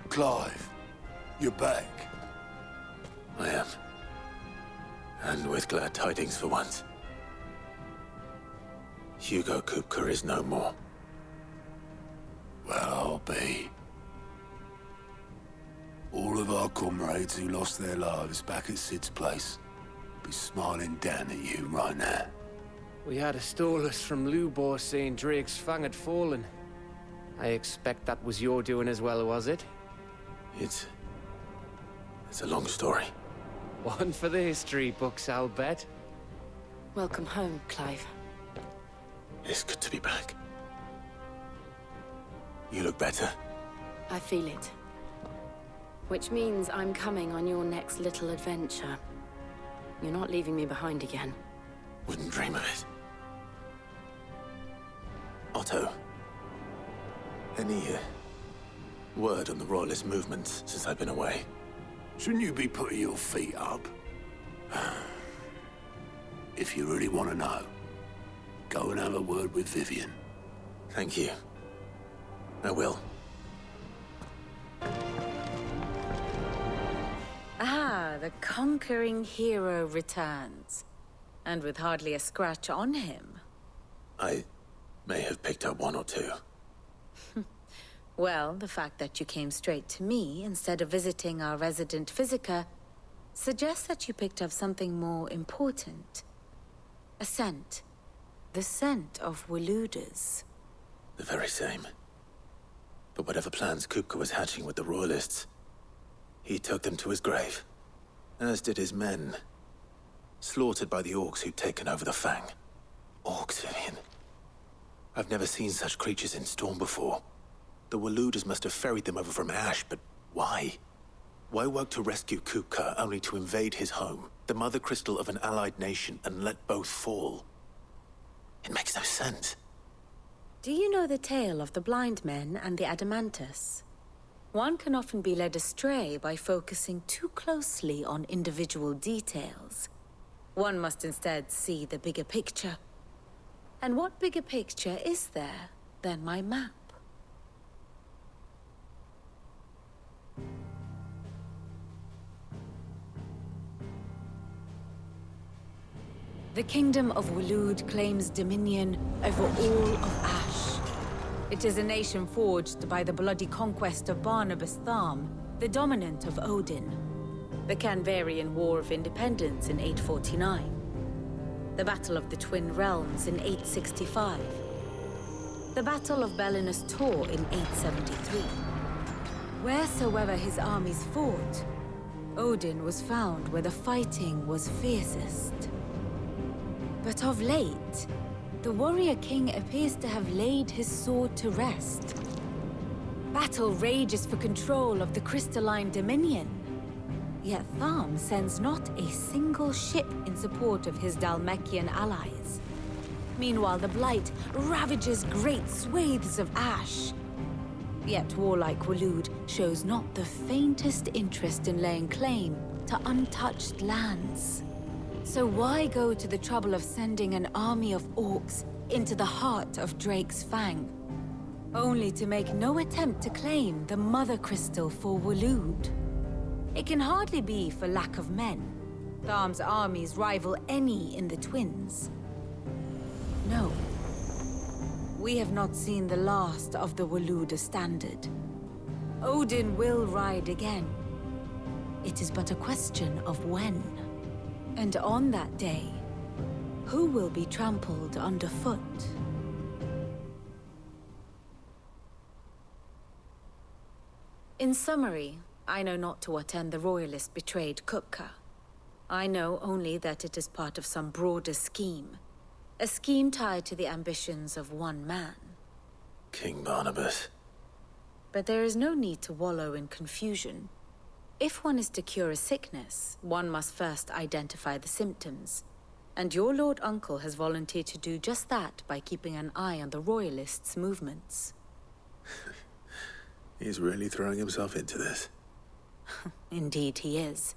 Clive, you're back. I am. And with glad tidings for once. Hugo Kupka is no more. Well, I'll be. All of our comrades who lost their lives back at Sid's place be smiling down at you right now. We had a stolus from Lubor saying Drake's fang had fallen. I expect that was your doing as well, was it? It's a long story. One for the history books, I'll bet. Welcome home, Clive. It's good to be back. You look better. I feel it. Which means I'm coming on your next little adventure. You're not leaving me behind again. Wouldn't dream of it. Otto. Any word on the Royalist movements since I've been away? Shouldn't you be putting your feet up? If you really want to know, go and have a word with Vivian. Thank you. I will. Ah, the conquering hero returns. And with hardly a scratch on him. I may have picked up one or two. Well, the fact that you came straight to me instead of visiting our resident physiker suggests that you picked up something more important. A scent. The scent of Waludas. The very same. But whatever plans Kupka was hatching with the Royalists, he took them to his grave. As did his men. Slaughtered by the orcs who'd taken over the Fang. Orcs, Vivian. I've never seen such creatures in Storm before. The Waludas must have ferried them over from Ash, but why? Why work to rescue Kupka only to invade his home, the mother crystal of an allied nation, and let both fall? It makes no sense. Do you know the tale of the blind men and the Adamantus? One can often be led astray by focusing too closely on individual details. One must instead see the bigger picture. And what bigger picture is there than my map? The Kingdom of Waloed claims dominion over all of Ash. It is a nation forged by the bloody conquest of Barnabas Tharm, the dominant of Odin. The Canvarian War of Independence in 849. The Battle of the Twin Realms in 865. The Battle of Belinus Tor in 873. Wheresoever his armies fought, Odin was found where the fighting was fiercest. But of late, the warrior king appears to have laid his sword to rest. Battle rages for control of the crystalline dominion. Yet Tharm sends not a single ship in support of his Dhalmekian allies. Meanwhile, the Blight ravages great swathes of Ash. Yet warlike Waloed shows not the faintest interest in laying claim to untouched lands. So why go to the trouble of sending an army of orcs into the heart of Drake's Fang, only to make no attempt to claim the Mother Crystal for Waloed? It can hardly be for lack of men. Tharm's armies rival any in the Twins. No. We have not seen the last of the Waluda standard. Odin will ride again. It is but a question of when. And on that day, who will be trampled underfoot? In summary, I know not to what end the Royalist betrayed Kupka. I know only that it is part of some broader scheme. A scheme tied to the ambitions of one man. King Barnabas. But there is no need to wallow in confusion. If one is to cure a sickness, one must first identify the symptoms. And your Lord Uncle has volunteered to do just that by keeping an eye on the Royalists' movements. He's really throwing himself into this. Indeed he is.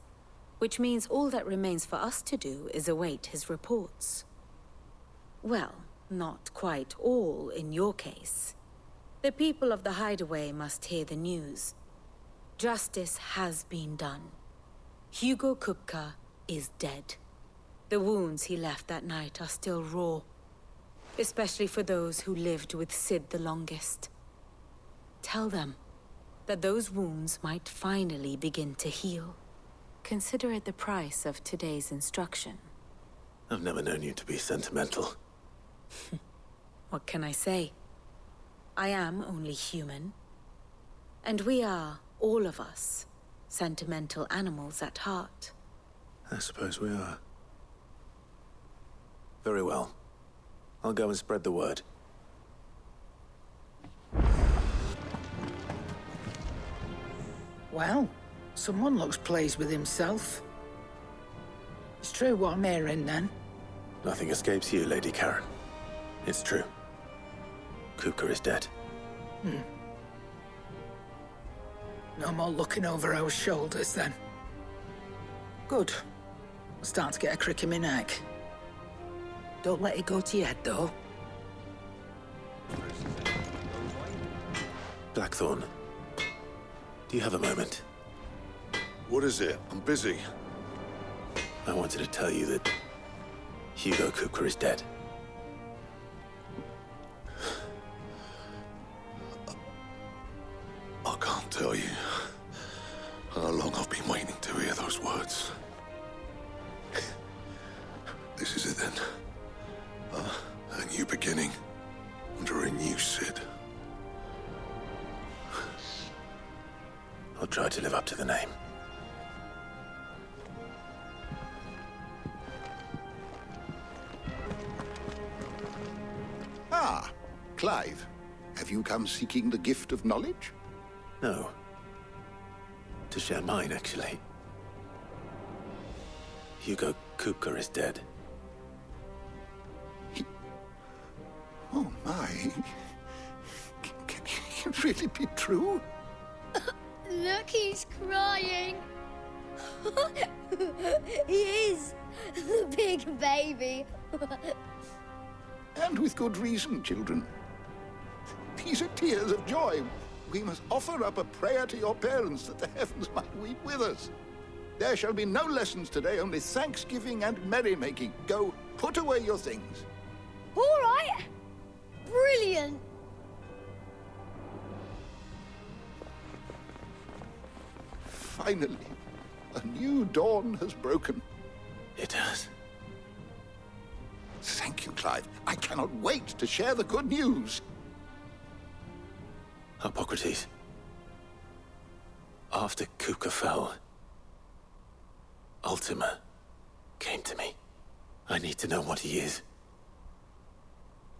Which means all that remains for us to do is await his reports. Well, not quite all in your case. The people of the Hideaway must hear the news. Justice has been done. Hugo Kupka is dead. The wounds he left that night are still raw, especially for those who lived with Sid the longest. Tell them that those wounds might finally begin to heal. Consider it the price of today's instruction. I've never known you to be sentimental. What can I say? I am only human. And we are, all of us, sentimental animals at heart. I suppose we are. Very well. I'll go and spread the word. Well, someone looks pleased with himself. It's true what I'm hearing, then. Nothing escapes you, Lady Karen. It's true. Kupka is dead. No more looking over our shoulders, then. Good. I'm starting to get a crick in my neck. Don't let it go to your head, though. Blackthorn, do you have a moment? What is it? I'm busy. I wanted to tell you that Hugo Kupka is dead. I can't tell you how long I've been waiting to hear those words. This is it then. A new beginning under a new Sid. I'll try to live up to the name. Ah, Clive. Have you come seeking the gift of knowledge? No. To share mine, actually. Hugo Kupka is dead. Oh, my. Can it really be true? Look, he's crying. He is. The big baby. And with good reason, children. These are tears of joy. We must offer up a prayer to your parents that the heavens might weep with us. There shall be no lessons today, only thanksgiving and merrymaking. Go, put away your things. All right. Brilliant. Finally, a new dawn has broken. It has. Thank you, Clive. I cannot wait to share the good news. Hippocrates. After Kupka fell, Ultima came to me. I need to know what he is.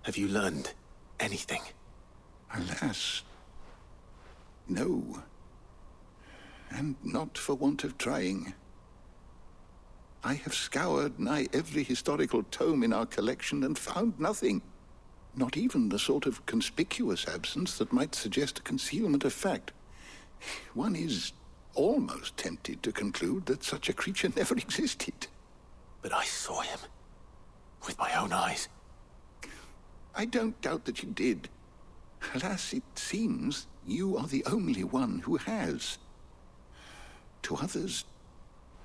Have you learned anything? Alas, no. And not for want of trying. I have scoured nigh every historical tome in our collection and found nothing. Not even the sort of conspicuous absence that might suggest a concealment of fact. One is almost tempted to conclude that such a creature never existed. But I saw him. With my own eyes. I don't doubt that you did. Alas, it seems you are the only one who has. To others,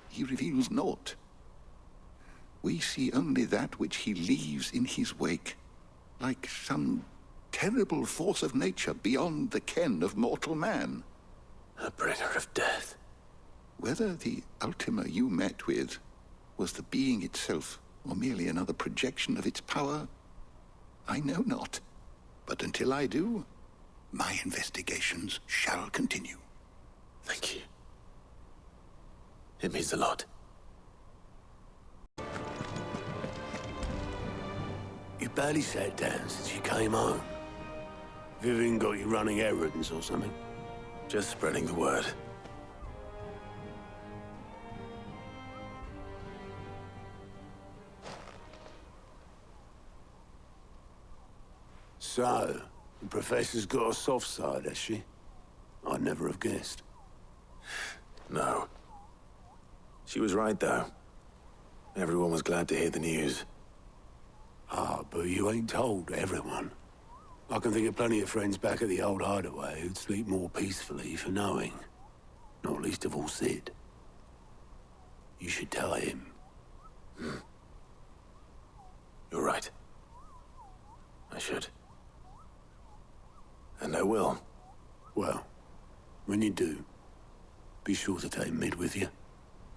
he reveals naught. We see only that which he leaves in his wake, like some terrible force of nature beyond the ken of mortal man. A bringer of death. Whether the Ultima you met with was the being itself, or merely another projection of its power, I know not. But until I do, my investigations shall continue. Thank you. It means a lot. You barely sat down since you came home. Vivian got you running errands or something? Just spreading the word. So, the professor's got a soft side, has she? I'd never have guessed. No. She was right, though. Everyone was glad to hear the news. Ah, but you ain't told everyone. I can think of plenty of friends back at the old hideaway who'd sleep more peacefully for knowing. Not least of all Sid. You should tell him. You're right. I should. And I will. Well, when you do, be sure to take Mid with you.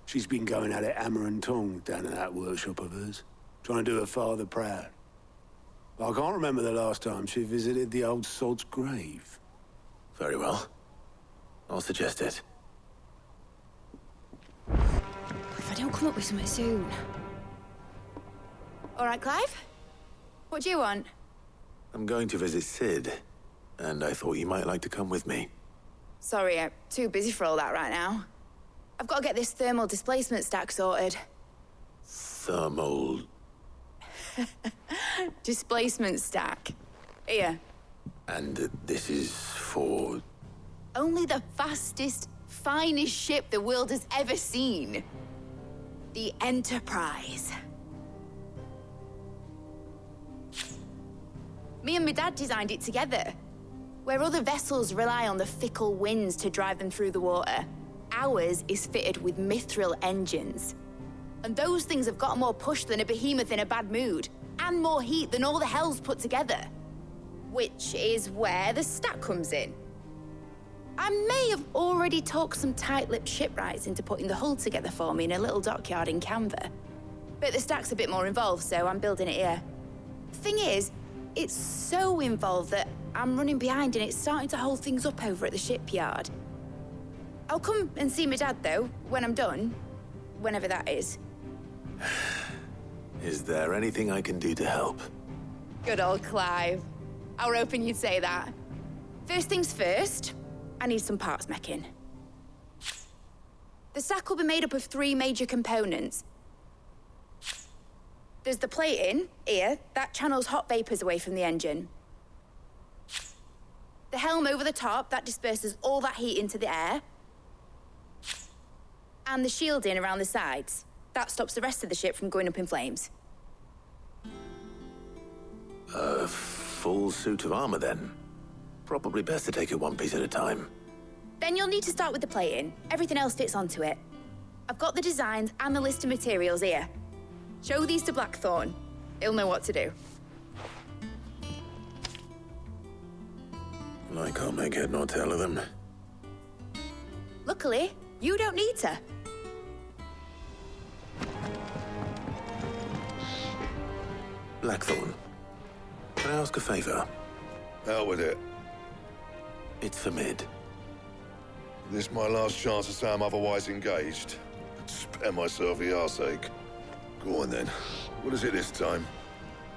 She's been going at it hammer and tongs down in that workshop of hers, trying to do her father proud. I can't remember the last time she visited the old sod's grave. Very well. I'll suggest it. If I don't come up with something soon. All right, Clive? What do you want? I'm going to visit Sid, and I thought you might like to come with me. Sorry, I'm too busy for all that right now. I've got to get this thermal displacement stack sorted. Thermal... Displacement stack. Here. And this is for... Only the fastest, finest ship the world has ever seen. The Enterprise. Me and my dad designed it together. Where other vessels rely on the fickle winds to drive them through the water, ours is fitted with mithril engines. And those things have got more push than a behemoth in a bad mood, and more heat than all the hells put together. Which is where the stack comes in. I may have already talked some tight-lipped shipwrights into putting the hull together for me in a little dockyard in Canva. But the stack's a bit more involved, so I'm building it here. Thing is, it's so involved that I'm running behind and it's starting to hold things up over at the shipyard. I'll come and see my dad, though, when I'm done. Whenever that is. Is there anything I can do to help? Good old Clive. I were hoping you'd say that. First things first, I need some parts meching. The stack will be made up of 3 major components. There's the plating, here, that channels hot vapors away from the engine. The helm over the top, that disperses all that heat into the air. And the shielding around the sides. That stops the rest of the ship from going up in flames. A full suit of armor, then? Probably best to take it one piece at a time. Then you'll need to start with the plating. Everything else fits onto it. I've got the designs and the list of materials here. Show these to Blackthorn. He'll know what to do. I can't make head nor tail of them. Luckily, you don't need to. Blackthorn, can I ask a favor? Hell with it. It's for Mid. This my last chance to say I'm otherwise engaged. Spare myself the arseache. Go on then. What is it this time?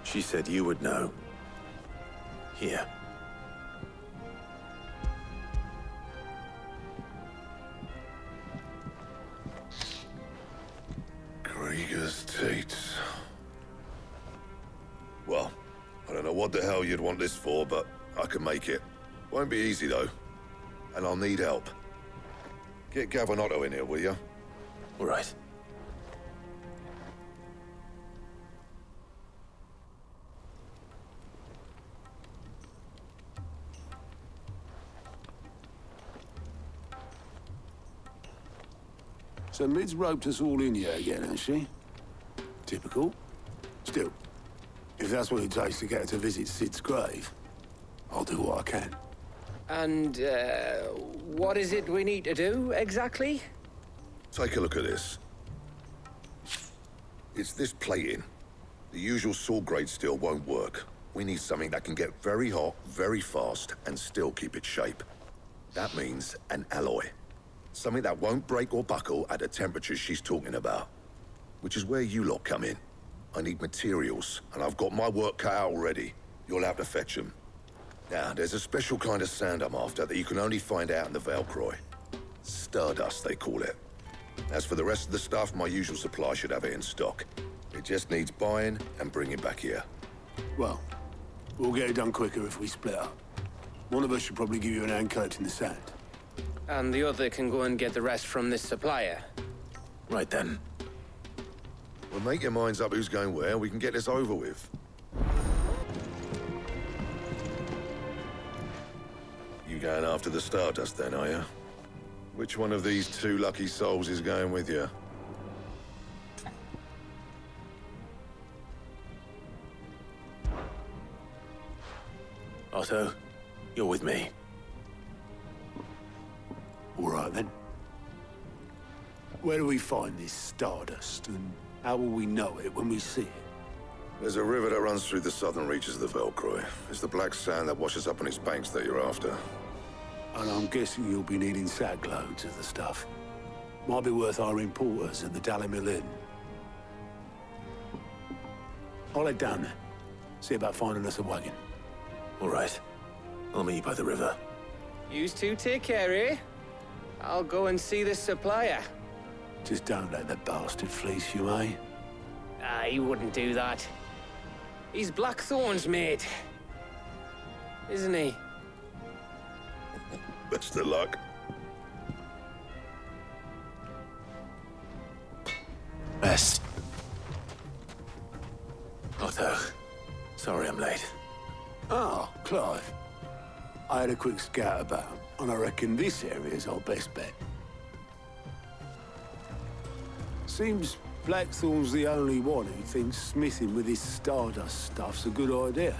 She said you would know. Here. Krieger's teats. Well, I don't know what the hell you'd want this for, but I can make it. Won't be easy, though. And I'll need help. Get Gavin-Otto in here, will you? All right. So Mid's roped us all in here again, has she? Typical. Still, if that's what it takes to get her to visit Sid's grave, I'll do what I can. And, what is it we need to do, exactly? Take a look at this. It's this plating. The usual sword-grade steel won't work. We need something that can get very hot, very fast, and still keep its shape. That means an alloy. Something that won't break or buckle at the temperatures she's talking about. Which is where you lot come in. I need materials, and I've got my work cut out already. You'll have to fetch them. Now, there's a special kind of sand I'm after that you can only find out in the Valcroy. Stardust, they call it. As for the rest of the stuff, my usual supply should have it in stock. It just needs buying and bringing back here. Well, we'll get it done quicker if we split up. One of us should probably give you an hand collecting the sand. And the other can go and get the rest from this supplier. Right then. Well, make your minds up who's going where, and we can get this over with. You going after the Stardust then, are you? Which one of these two lucky souls is going with you? Otto, you're with me. All right, then. Where do we find this stardust, and how will we know it when we see it? There's a river that runs through the southern reaches of the Velcroy. It's the black sand that washes up on its banks that you're after. And I'm guessing you'll be needing sack loads of the stuff. Might be worth hiring porters at the Dalimil Inn. I'll head down there. See about finding us a wagon. All right. I'll meet you by the river. Yous two take care, eh? I'll go and see this supplier. Just don't let the bastard fleece you, eh? Ah, he wouldn't do that. He's Blackthorn's mate. Isn't he? Best of luck. Best. Otto, sorry I'm late. Ah, Clive. I had a quick scout about, and I reckon this area's our best bet. Seems Blackthorn's the only one who thinks smithing with his stardust stuff's a good idea.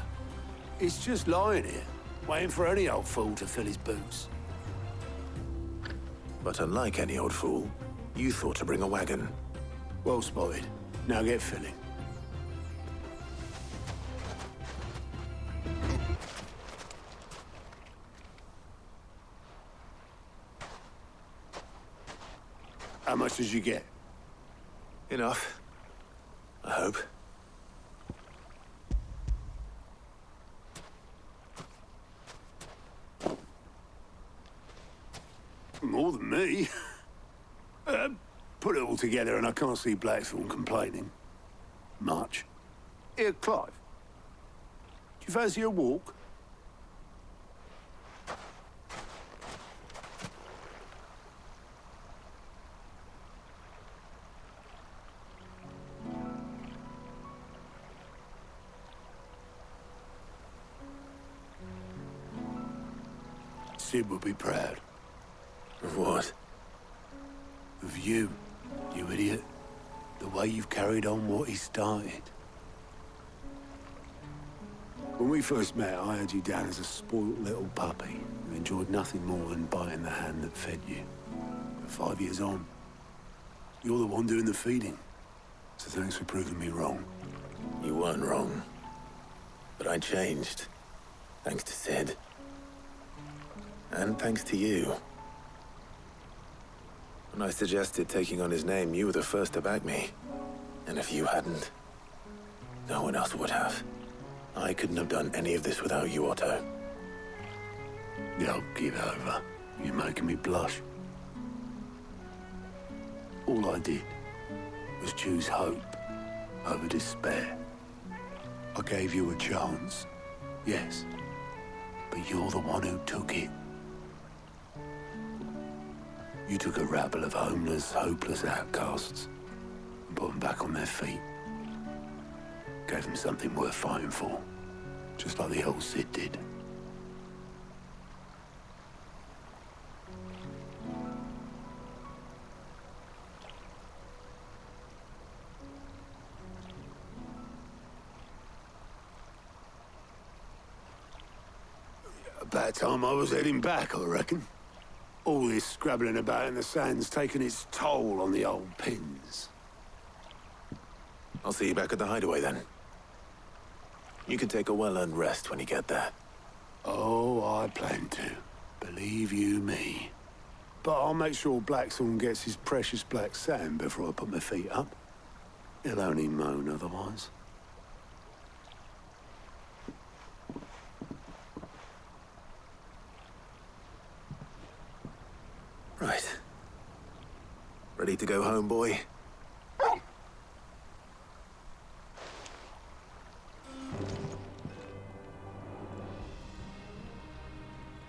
It's just lying here, waiting for any old fool to fill his boots. But unlike any old fool, you thought to bring a wagon. Well spotted. Now get filling. How much did you get? Enough. I hope. More than me. Put it all together and I can't see Blackthorn complaining. Much. Here, Clive. Do you fancy a walk? Sid would be proud. Of what? Of you, you idiot. The way you've carried on what he started. When we first met, I had you down as a spoilt little puppy who enjoyed nothing more than biting the hand that fed you. But 5 years on, you're the one doing the feeding. So thanks for proving me wrong. You weren't wrong. But I changed. Thanks to Sid. And thanks to you. When I suggested taking on his name, you were the first to back me. And if you hadn't, no one else would have. I couldn't have done any of this without you, Otto. Yeah, give over. You're making me blush. All I did was choose hope over despair. I gave you a chance, yes, but you're the one who took it. You took a rabble of homeless, hopeless outcasts and put them back on their feet. Gave them something worth fighting for, just like the old Sid did. About time I was heading back, I reckon. All this scrabbling about in the sand's taken its toll on the old pins. I'll see you back at the hideaway then. You can take a well-earned rest when you get there. Oh, I plan to. Believe you me. But I'll make sure Blackthorn gets his precious black sand before I put my feet up. He'll only moan otherwise. Right. Ready to go home, boy?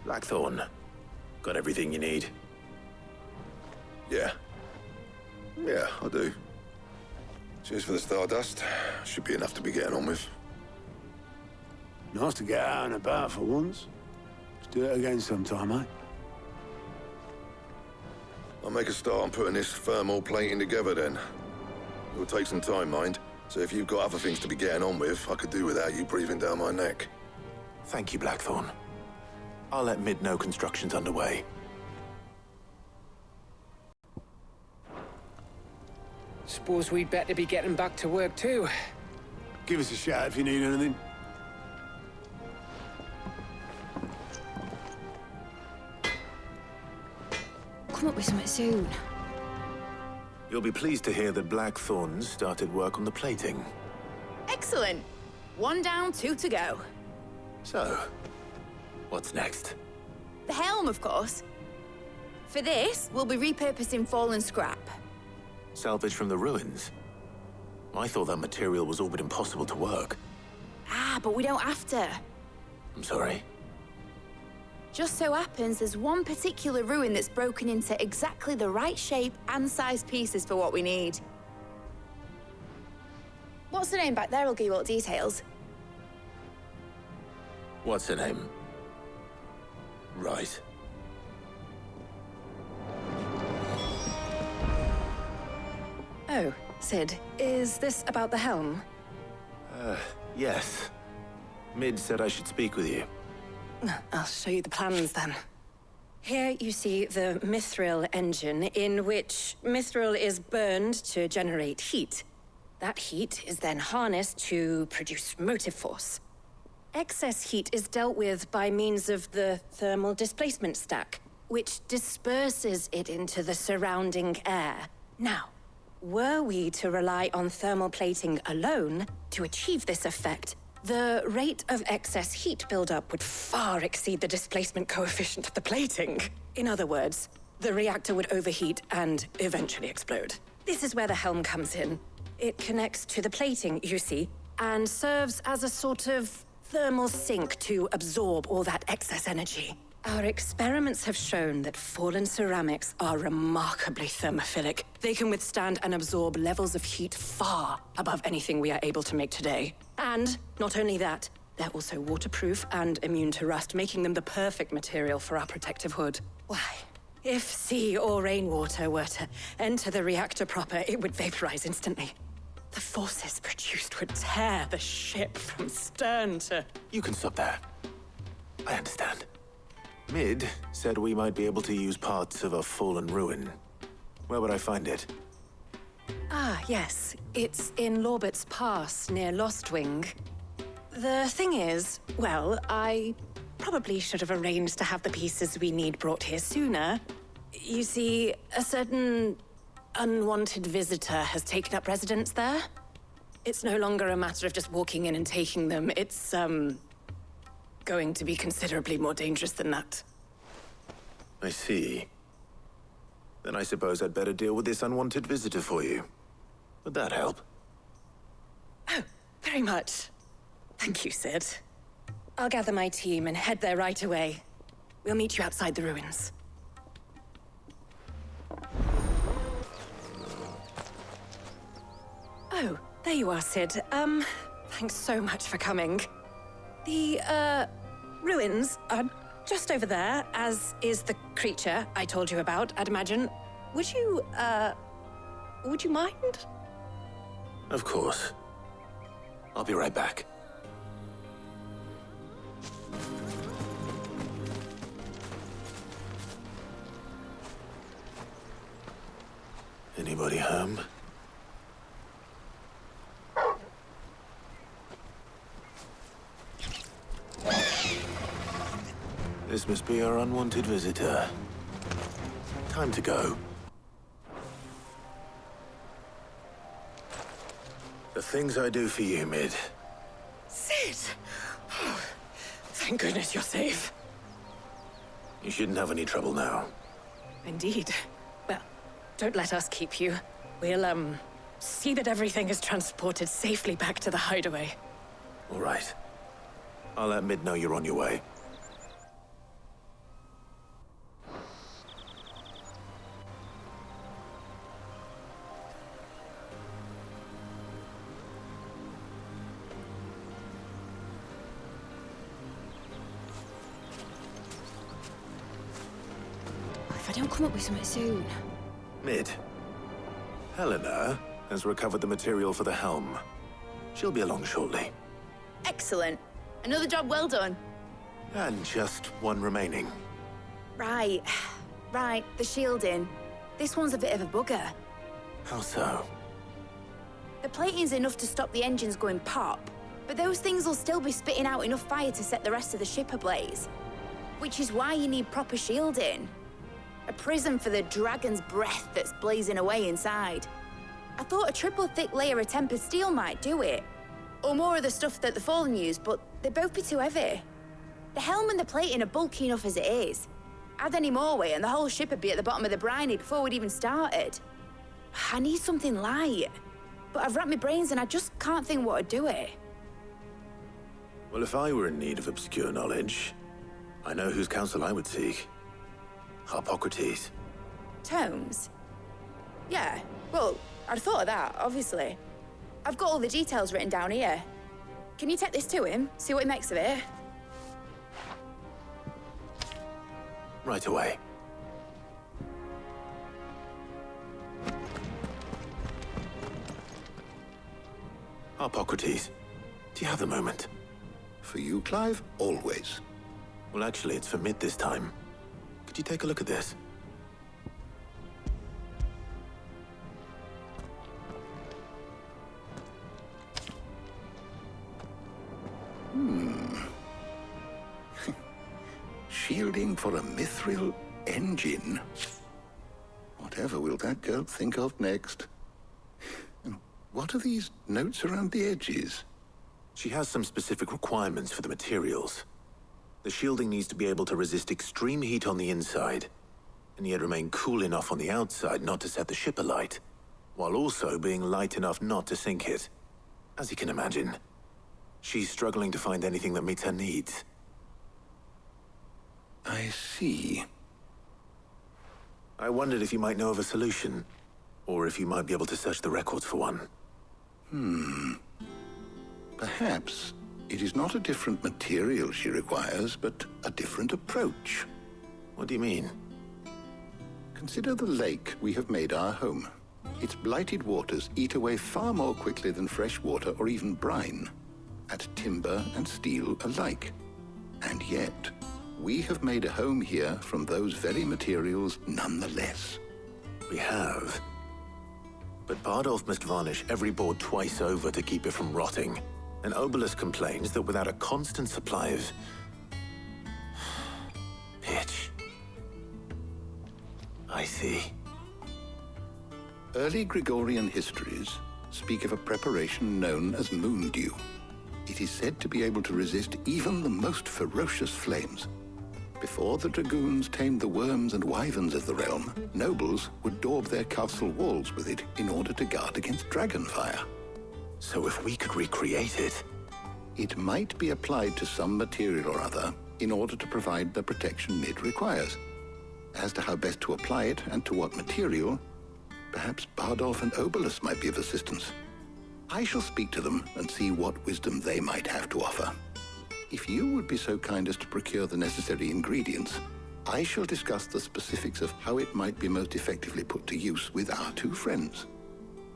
Blackthorn, got everything you need? Yeah. Yeah, I do. Cheers for the stardust. Should be enough to be getting on with. Nice to get out and about for once. Let's do it again sometime, eh? I'll make a start on putting this thermal plating together then. It'll take some time, mind. So if you've got other things to be getting on with, I could do without you breathing down my neck. Thank you, Blackthorn. I'll let Mid know construction's underway. Suppose we'd better be getting back to work too. Give us a shout if you need anything. Come up with something soon. You'll be pleased to hear that Blackthorn's started work on the plating. Excellent. 1 down, 2 to go. So, what's next? The helm, of course. For this, we'll be repurposing fallen scrap. Salvage from the ruins? I thought that material was all but impossible to work. Ah, but we don't have to. I'm sorry. Just so happens there's one particular ruin that's broken into exactly the right shape and size pieces for what we need. What's the name back there? I'll give you all the details. What's her name? Right. Oh, Sid, is this about the helm? Yes. Mid said I should speak with you. I'll show you the plans then. Here you see the mithril engine, in which mithril is burned to generate heat. That heat is then harnessed to produce motive force. Excess heat is dealt with by means of the thermal displacement stack, which disperses it into the surrounding air. Now, were we to rely on thermal plating alone to achieve this effect, the rate of excess heat buildup would far exceed the displacement coefficient of the plating. In other words, the reactor would overheat and eventually explode. This is where the helm comes in. It connects to the plating, you see, and serves as a sort of thermal sink to absorb all that excess energy. Our experiments have shown that fallen ceramics are remarkably thermophilic. They can withstand and absorb levels of heat far above anything we are able to make today. And not only that, they're also waterproof and immune to rust, making them the perfect material for our protective hood. Why, if sea or rainwater were to enter the reactor proper, it would vaporize instantly. The forces produced would tear the ship from stern to... You can stop there. I understand. Mid said we might be able to use parts of a fallen ruin. Where would I find it? Ah, yes. It's in Lorbert's Pass, near Lostwing. The thing is, well, I probably should have arranged to have the pieces we need brought here sooner. You see, a certain unwanted visitor has taken up residence there. It's no longer a matter of just walking in and taking them. It's, going to be considerably more dangerous than that. I see. Then I suppose I'd better deal with this unwanted visitor for you. Would that help? Oh, very much. Thank you, Sid. I'll gather my team and head there right away. We'll meet you outside the ruins. Oh, there you are, Sid. Thanks so much for coming. The, ruins are just over there, as is the creature I told you about, I'd imagine. Would you mind? Of course. I'll be right back. Anybody home? This must be our unwanted visitor. Time to go. The things I do for you, Mid. Sid! Oh, thank goodness you're safe. You shouldn't have any trouble now. Indeed. Well, don't let us keep you. We'll, see that everything is transported safely back to the hideaway. All right. I'll let Mid know you're on your way. If I don't come up with something soon. Mid. Helena has recovered the material for the helm. She'll be along shortly. Excellent. Another job well done. And just one remaining. Right. Right, the shielding. This one's a bit of a bugger. How so? The plating's enough to stop the engines going pop, but those things will still be spitting out enough fire to set the rest of the ship ablaze. Which is why you need proper shielding. A prism for the dragon's breath that's blazing away inside. I thought a triple thick layer of tempered steel might do it. Or more of the stuff that the Fallen use, but they'd both be too heavy. The helm and the plating are bulky enough as it is. Add any more weight and the whole ship would be at the bottom of the briny before we'd even started. I need something light. But I've racked my brains and I just can't think what would do it. Well, if I were in need of obscure knowledge, I know whose counsel I would seek. Hippocrates. Tomes? Yeah, well, I'd thought of that, obviously. I've got all the details written down here. Can you take this to him, see what he makes of it? Right away. Hippocrates, do you have a moment? For you, Clive, always. Well, actually, it's for Mid this time. Could you take a look at this? Shielding for a mithril engine. Whatever will that girl think of next? And what are these notes around the edges? She has some specific requirements for the materials. The shielding needs to be able to resist extreme heat on the inside, and yet remain cool enough on the outside not to set the ship alight, while also being light enough not to sink it. As you can imagine, she's struggling to find anything that meets her needs. I see. I wondered if you might know of a solution, or if you might be able to search the records for one. Perhaps it is not a different material she requires, but a different approach. What do you mean? Consider the lake we have made our home. Its blighted waters eat away far more quickly than fresh water or even brine, at timber and steel alike. And yet, we have made a home here from those very materials nonetheless. We have. But Bardolph must varnish every board twice over to keep it from rotting. And Obelisk complains that without a constant supply of pitch. I see. Early Gregorian histories speak of a preparation known as moon dew. It is said to be able to resist even the most ferocious flames. Before the dragoons tamed the worms and wyverns of the realm, nobles would daub their castle walls with it in order to guard against dragonfire. So if we could recreate it... It might be applied to some material or other in order to provide the protection Mid requires. As to how best to apply it and to what material, perhaps Bardolph and Obelisk might be of assistance. I shall speak to them and see what wisdom they might have to offer. If you would be so kind as to procure the necessary ingredients, I shall discuss the specifics of how it might be most effectively put to use with our two friends.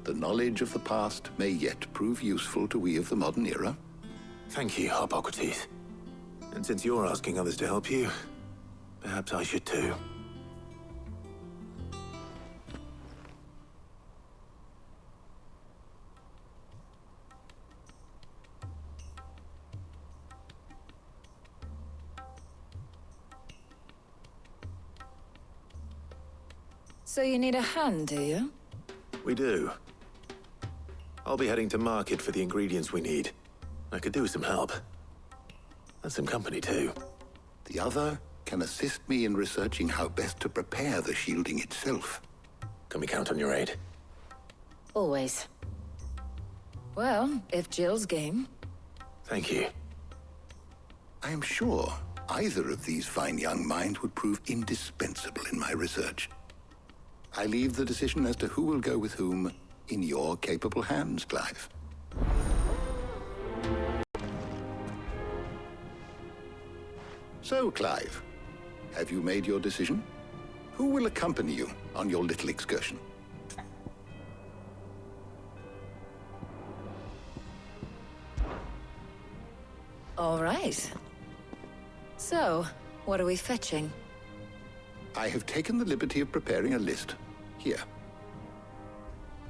The knowledge of the past may yet prove useful to we of the modern era. Thank you, Hippocrates. And since you're asking others to help you, perhaps I should too. So you need a hand, do you? We do. I'll be heading to market for the ingredients we need. I could do with some help. And some company, too. The other can assist me in researching how best to prepare the shielding itself. Can we count on your aid? Always. Well, if Jill's game. Thank you. I am sure either of these fine young minds would prove indispensable in my research. I leave the decision as to who will go with whom in your capable hands, Clive. So, Clive, have you made your decision? Who will accompany you on your little excursion. All right. So, what are we fetching? I have taken the liberty of preparing a list. Here.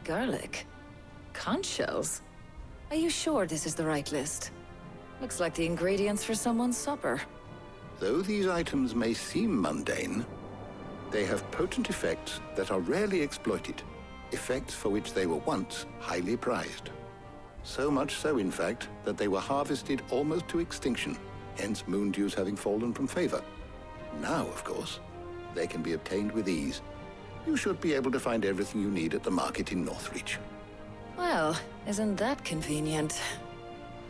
Garlic? Conch shells? Are you sure this is the right list? Looks like the ingredients for someone's supper. Though these items may seem mundane, they have potent effects that are rarely exploited, effects for which they were once highly prized. So much so, in fact, that they were harvested almost to extinction, hence moon dews having fallen from favor. Now, of course, they can be obtained with ease. You should be able to find everything you need at the market in Northreach. Well, isn't that convenient?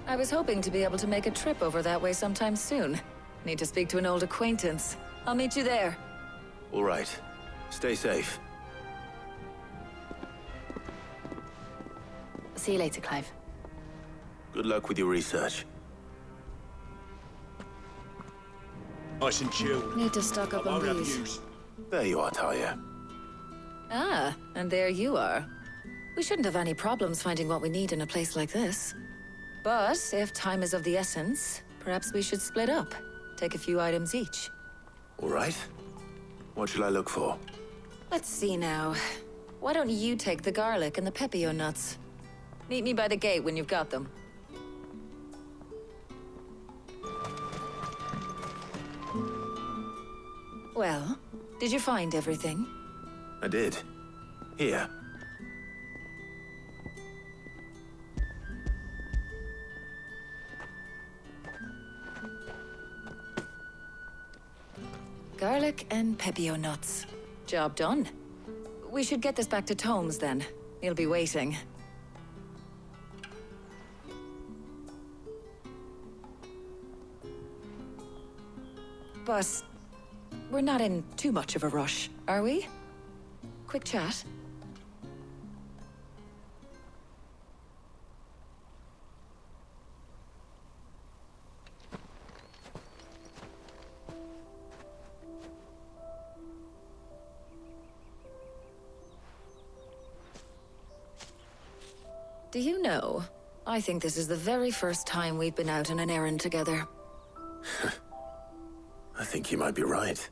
I was hoping to be able to make a trip over that way sometime soon. Need to speak to an old acquaintance. I'll meet you there. All right. Stay safe. See you later, Clive. Good luck with your research. Nice and chilled. Need to stock up on these. There you are, Talia. Ah, and there you are. We shouldn't have any problems finding what we need in a place like this. But if time is of the essence, perhaps we should split up. Take a few items each. All right. What shall I look for? Let's see now. Why don't you take the garlic and the pepio nuts? Meet me by the gate when you've got them. Well, did you find everything? I did. Here. Garlic and pepio nuts. Job done. We should get this back to Tomes then. He'll be waiting. But we're not in too much of a rush, are we? Quick chat. Do you know, I think this is the very first time we've been out on an errand together. I think you might be right.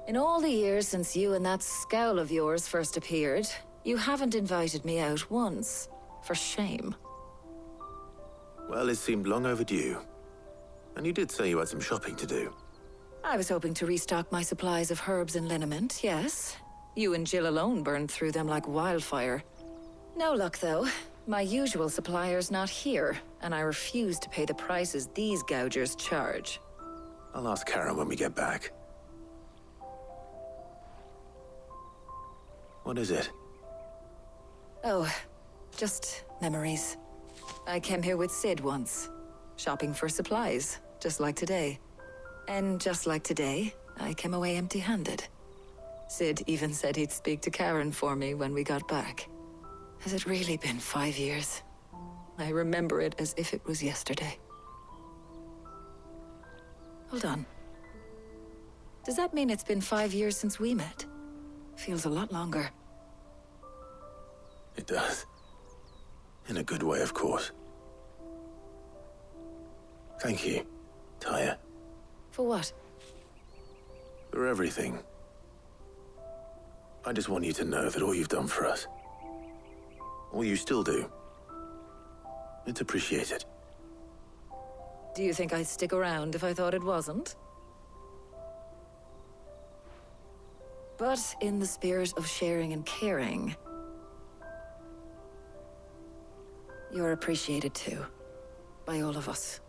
In all the years since you and that scowl of yours first appeared, you haven't invited me out once. For shame. Well, it seemed long overdue. And you did say you had some shopping to do. I was hoping to restock my supplies of herbs and liniment, yes. You and Jill alone burned through them like wildfire. No luck, though. My usual supplier's not here, and I refuse to pay the prices these gougers charge. I'll ask Karen when we get back. What is it? Oh, just memories. I came here with Sid once, shopping for supplies, just like today. And just like today, I came away empty-handed. Sid even said he'd speak to Karen for me when we got back. Has it really been 5 years? I remember it as if it was yesterday. Hold on. Does that mean it's been 5 years since we met? Feels a lot longer. It does. In a good way, of course. Thank you, Taya. For what? For everything. I just want you to know that all you've done for us, all you still do, it's appreciated. Do you think I'd stick around if I thought it wasn't? But in the spirit of sharing and caring, you're appreciated too, by all of us.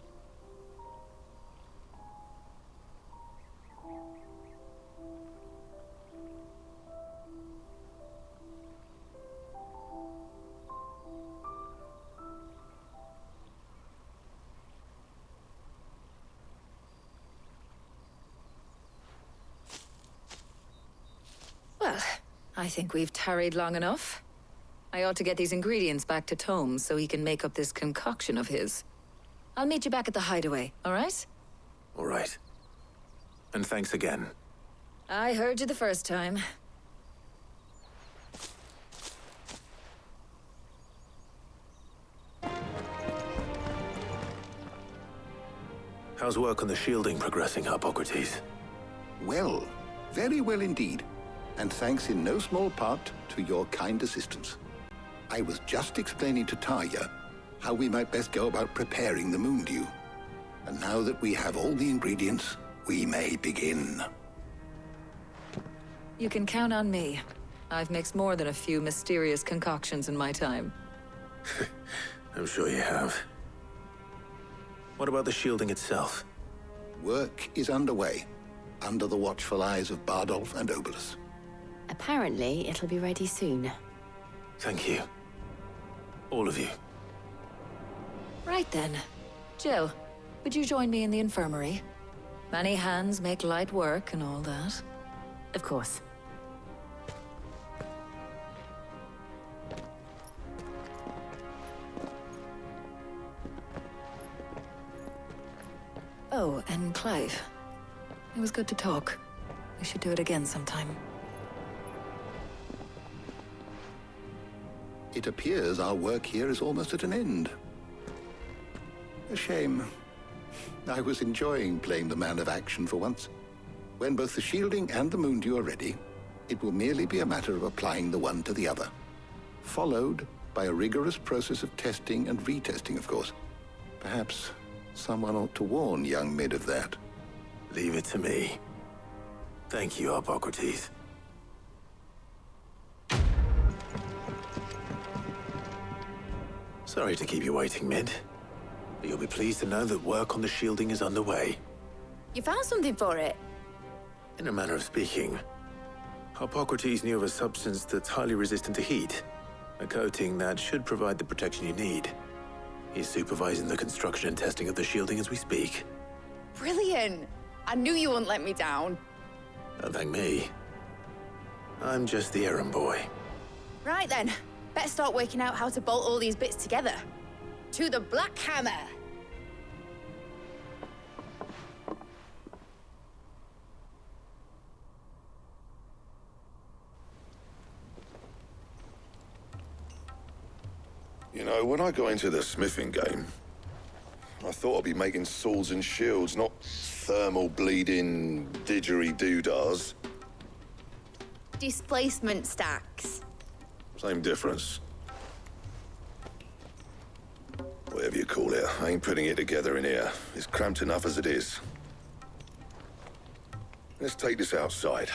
Well, I think we've tarried long enough. I ought to get these ingredients back to Tomes so he can make up this concoction of his. I'll meet you back at the hideaway, all right? All right. And thanks again. I heard you the first time. How's work on the shielding progressing, Hippocrates? Well, very well indeed. And thanks in no small part to your kind assistance. I was just explaining to Tarja how we might best go about preparing the moon dew. And now that we have all the ingredients, we may begin. You can count on me. I've mixed more than a few mysterious concoctions in my time. I'm sure you have. What about the shielding itself? Work is underway, under the watchful eyes of Bardolph and Obolus. Apparently, it'll be ready soon. Thank you. All of you. Right then. Jill, would you join me in the infirmary? Many hands make light work and all that. Of course. Oh, and Clive. It was good to talk. We should do it again sometime. It appears our work here is almost at an end. A shame. I was enjoying playing the man of action for once. When both the shielding and the moon dew are ready, it will merely be a matter of applying the one to the other. Followed by a rigorous process of testing and retesting, of course. Perhaps someone ought to warn young Mid of that. Leave it to me. Thank you, Hippocrates. Sorry to keep you waiting, Mid. But you'll be pleased to know that work on the shielding is underway. You found something for it? In a manner of speaking, Hippocrates knew of a substance that's highly resistant to heat. A coating that should provide the protection you need. He's supervising the construction and testing of the shielding as we speak. Brilliant! I knew you wouldn't let me down. Don't thank me. I'm just the errand boy. Right then, better start working out how to bolt all these bits together. To the Black Hammer! You know, when I got into the smithing game, I thought I'd be making swords and shields, not thermal bleeding didgeridoo-dahs. Displacement stacks. Same difference. Whatever you call it, I ain't putting it together in here. It's cramped enough as it is. Let's take this outside.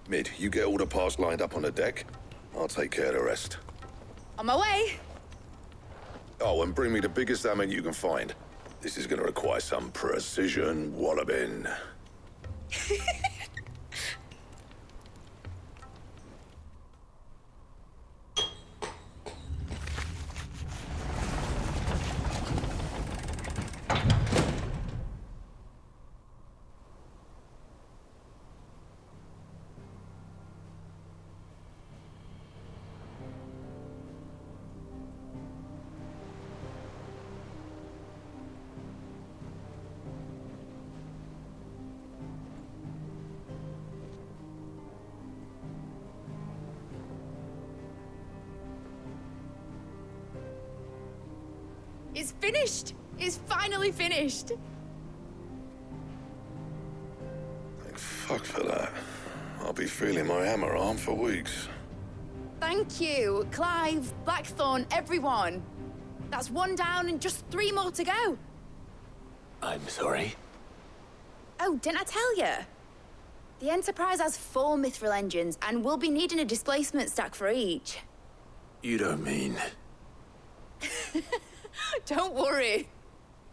Mid, you get all the parts lined up on the deck. I'll take care of the rest. On my way! Oh, and bring me the biggest hammer you can find. This is gonna require some precision walloping. It's finished! It's finally finished! Thank fuck for that. I'll be feeling my hammer arm for weeks. Thank you, Clive, Blackthorn, everyone. That's one down and just 3 more to go. I'm sorry. Oh, didn't I tell you? The Enterprise has 4 mithril engines, and we'll be needing a displacement stack for each. You don't mean... Don't worry.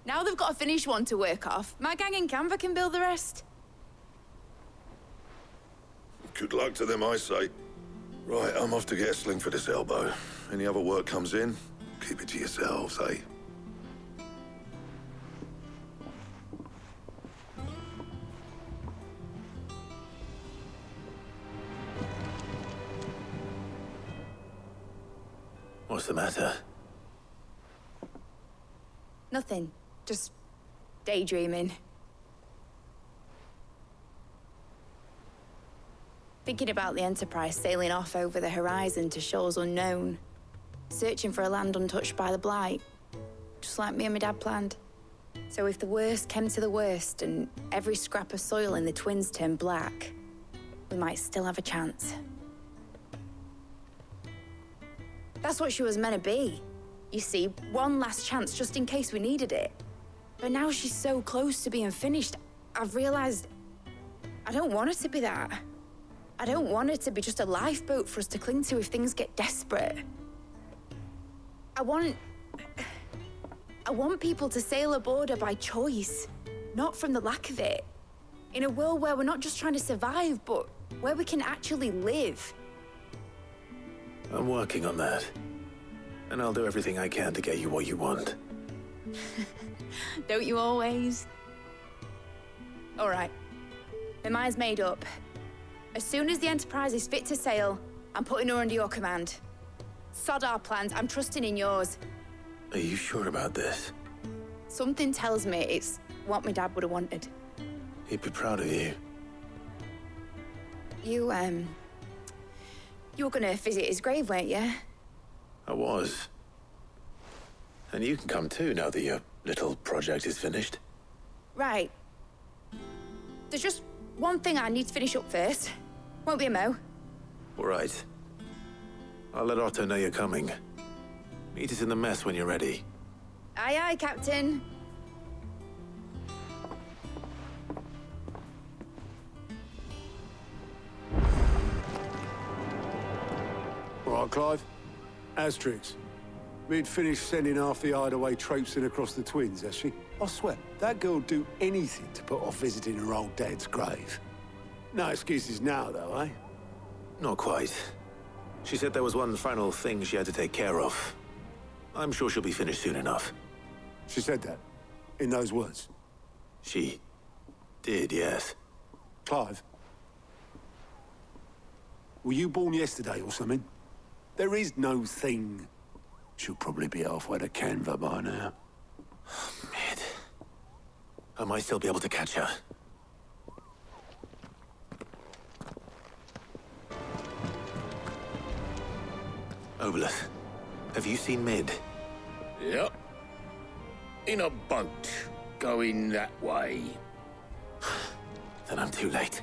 Now they've got a finished one to work off, my gang in Canva can build the rest. Good luck to them, I say. Right, I'm off to get a sling for this elbow. Any other work comes in, keep it to yourselves, eh? What's the matter? Nothing. Just daydreaming. Thinking about the Enterprise sailing off over the horizon to shores unknown. Searching for a land untouched by the Blight. Just like me and my dad planned. So if the worst came to the worst and every scrap of soil in the twins turned black, we might still have a chance. That's what she was meant to be. You see, one last chance just in case we needed it. But now she's so close to being finished, I've realized I don't want it to be that. I don't want it to be just a lifeboat for us to cling to if things get desperate. I want people to sail aboard her by choice, not from the lack of it. In a world where we're not just trying to survive, but where we can actually live. I'm working on that. And I'll do everything I can to get you what you want. Don't you always? All right. My mind's made up. As soon as the Enterprise is fit to sail, I'm putting her under your command. Sod our plans, I'm trusting in yours. Are you sure about this? Something tells me it's what my dad would have wanted. He'd be proud of you. You were gonna visit his grave, weren't you? I was. And you can come too now that your little project is finished. Right. There's just one thing I need to finish up first. Won't be a mo. All right. I'll let Otto know you're coming. Meet us in the mess when you're ready. Aye, aye, Captain. All right, Clive. Asterix. We'd finished sending half the hideaway traipsing across the twins, has she? I swear, that girl'd do anything to put off visiting her old dad's grave. No excuses now, though, eh? Not quite. She said there was one final thing she had to take care of. I'm sure she'll be finished soon enough. She said that? In those words? She did, yes. Clive? Were you born yesterday or something? There is no thing. She'll probably be halfway to Canva by now. Mid. I might still be able to catch her. Obolus, have you seen Mid? Yep. In a boat, going that way. Then I'm too late.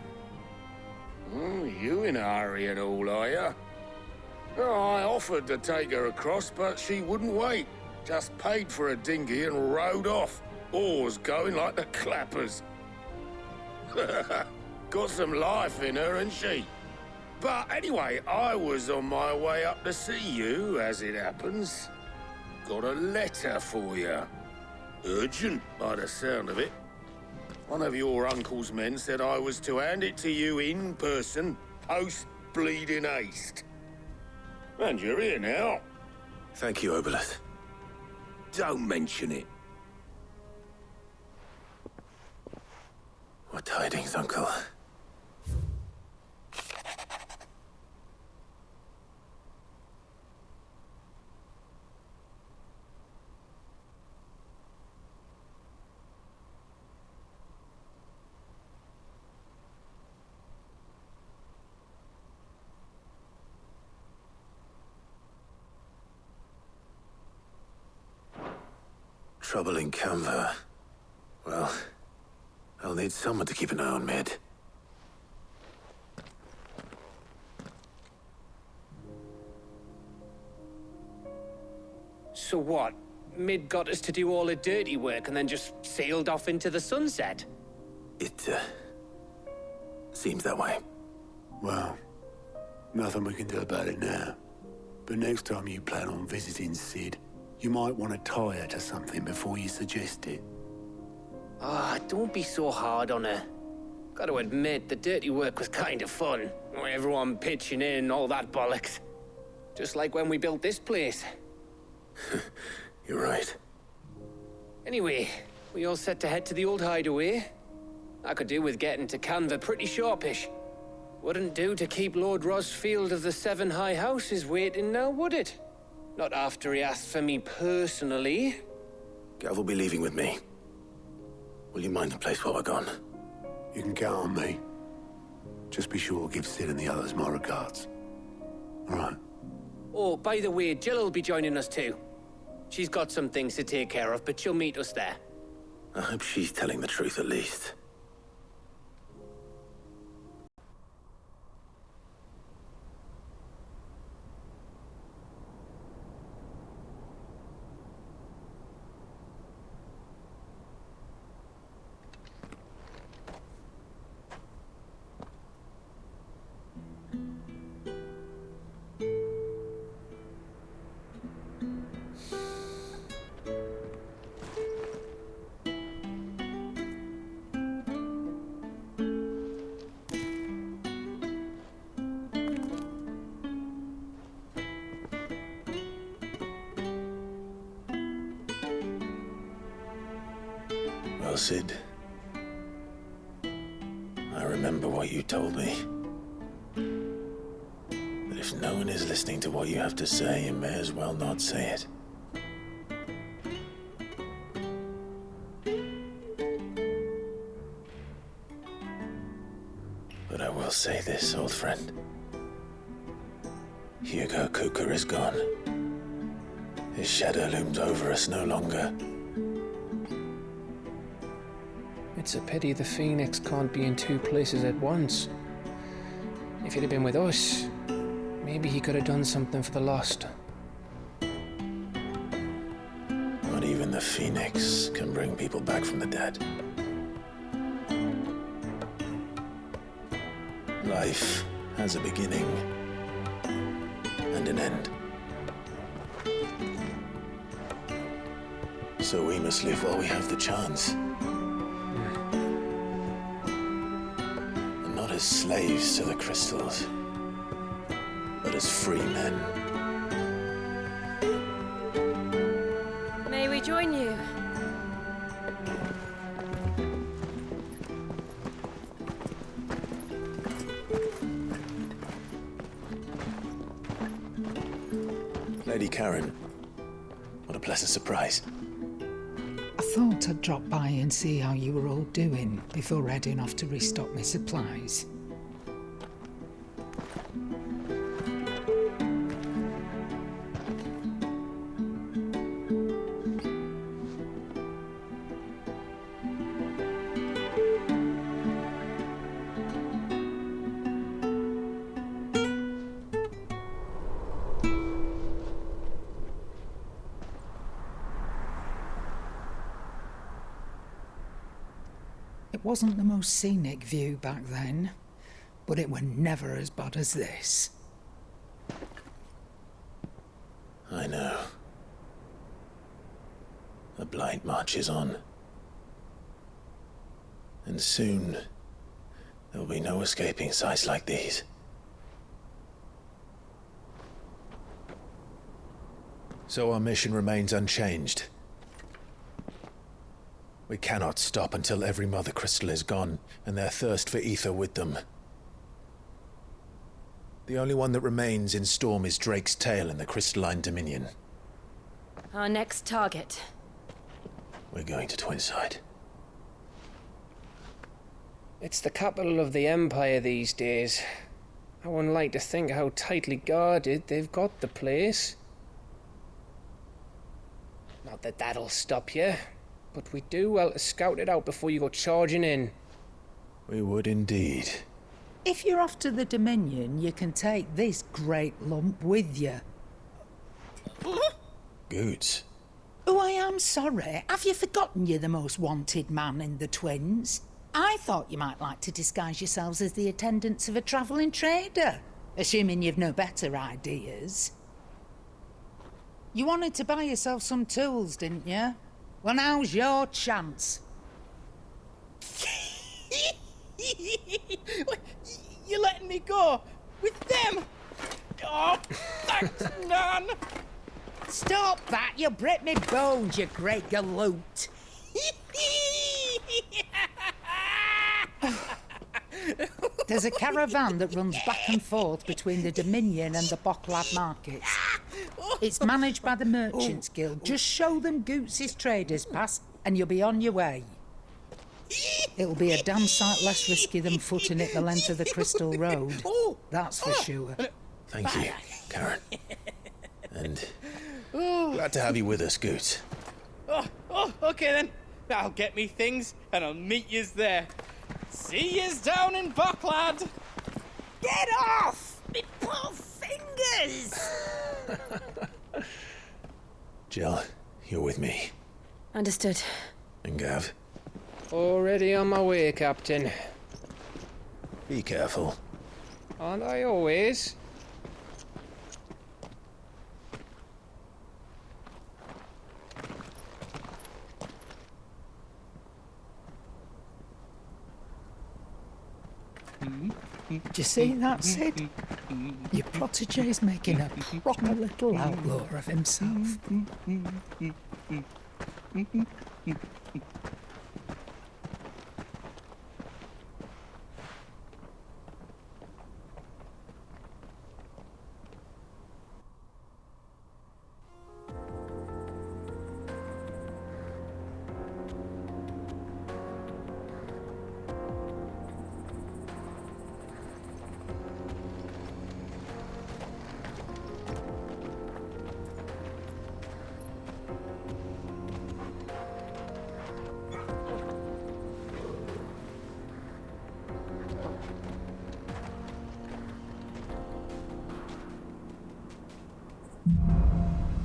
You in a hurry and all, are you? Oh, I offered to take her across, but she wouldn't wait. Just paid for a dinghy and rowed off. Oars going like the clappers. Got some life in her, ain't she? But anyway, I was on my way up to see you, as it happens. Got a letter for you. Urgent, by the sound of it. One of your uncle's men said I was to hand it to you in person, post-bleeding haste. And you're here now. Thank you, Obolus. Don't mention it. What tidings, Uncle? Trouble in Canva. Well, I'll need someone to keep an eye on Mid. So what? Mid got us to do all the dirty work and then just sailed off into the sunset? It, seems that way. Well, nothing we can do about it now. But next time you plan on visiting Sid, you might want to tie her to something before you suggest it. Ah, don't be so hard on her. Gotta admit, the dirty work was kind of fun. Everyone pitching in, all that bollocks. Just like when we built this place. You're right. Anyway, we all set to head to the old hideaway. I could do with getting to Canva pretty sharpish. Wouldn't do to keep Lord Rosfield of the Seven High Houses waiting now, would it? Not after he asked for me personally. Gav will be leaving with me. Will you mind the place while we're gone? You can count on me. Just be sure to give Sid and the others my regards. All right. Oh, by the way, Jill will be joining us too. She's got some things to take care of, but she'll meet us there. I hope she's telling the truth at least. Well, Sid, I remember what you told me. That if no one is listening to what you have to say, you may as well not say it. But I will say this, old friend. Hugo Kuka is gone. His shadow looms over us no longer. It's a pity the Phoenix can't be in two places at once. If he'd have been with us, maybe he could have done something for the lost. Not even the Phoenix can bring people back from the dead. Life has a beginning and an end. So we must live while we have the chance. And not as slaves to the crystals, but as free men. May we join you? Lady Karen, what a pleasant surprise. I thought I'd drop by and see how you were all doing before heading off to restock my supplies. It wasn't the most scenic view back then, but it were never as bad as this. I know. The blight marches on. And soon, there'll be no escaping sights like these. So our mission remains unchanged. We cannot stop until every Mother Crystal is gone, and their thirst for ether with them. The only one that remains in Storm is Drake's Tail in the Crystalline Dominion. Our next target. We're going to Twinside. It's the capital of the Empire these days. I wouldn't like to think how tightly guarded they've got the place. Not that that'll stop you. But we do well to scout it out before you go charging in. We would indeed. If you're off to the Dominion, you can take this great lump with you. Goods. Oh, I am sorry. Have you forgotten you're the most wanted man in the Twins? I thought you might like to disguise yourselves as the attendants of a travelling trader, assuming you've no better ideas. You wanted to buy yourself some tools, didn't you? Well, now's your chance. You're letting me go with them? Oh, thanks, Nan. Stop that! You'll break me bones, you great galoot. There's a caravan that runs back and forth between the Dominion and the Bocklab markets. It's managed by the Merchants Guild. Just show them Goots' traders pass and you'll be on your way. It'll be a damn sight less risky than footing it the length of the Crystal Road. That's for sure. Thank you, Karen. And glad to have you with us, Goots. Okay then. I'll get me things and I'll meet yous there. See yous down in Bucklad. Get off! Me poor fingers! Jill, you're with me. Understood. And Gav, Already on my way, Captain. be careful. Aren't I always? Do you see that, Sid? Your protege's making a proper little outlaw of himself.